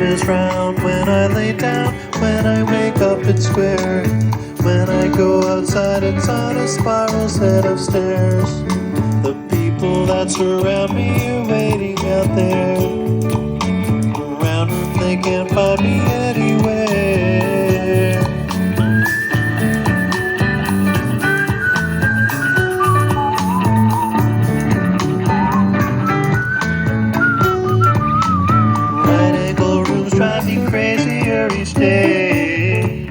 Is round when I lay down, when I wake up it's square. When I go outside it's on a spiral set of stairs. The people that surround me are waiting out there. Around them they can't find me anywhere. Crazier each day.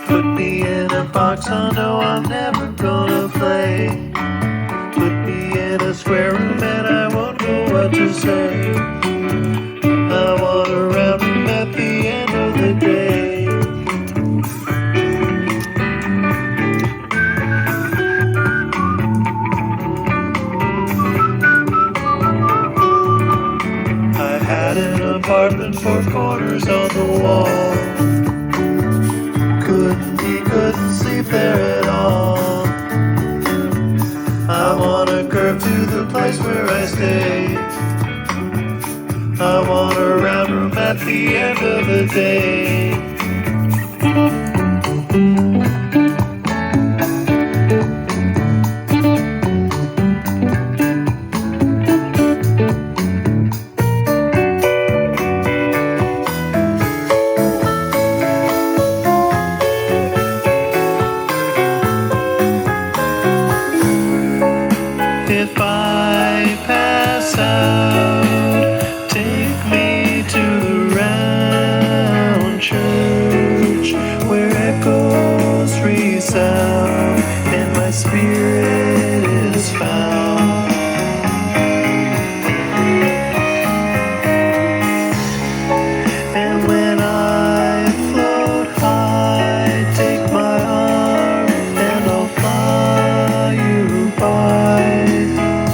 Put me in a box, oh no, I'm never gonna play. Put me in a square room and I won't know what to say. I want a round room at the end of the day. I've had an apartment, 4 corners on the wall. Couldn't sleep there at all. I wanna curve to the place where I stay. I want a round room at the end of the day. If I pass out, take me to the round church where echoes resound and my spirit is found. And when I float high, take my arm and I'll fly you by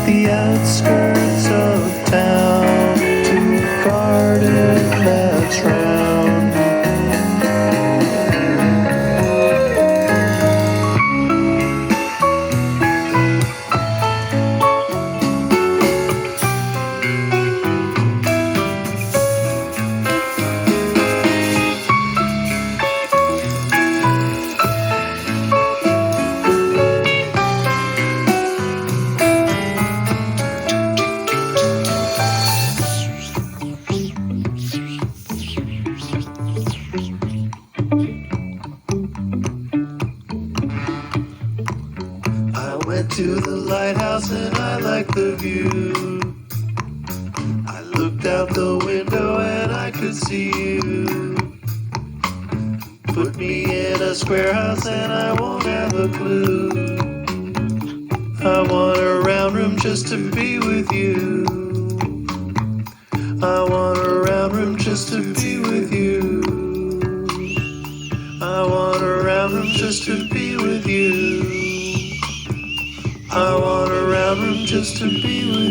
the outskirts of town to a garden that's round. Went to the lighthouse and I liked the view. I looked out the window and I could see you. Put me in a square house and I won't have a clue. I want a round room just to be with you. I want a round room just to be with you. I want a round room just to be with you. I want a round room just to be with you.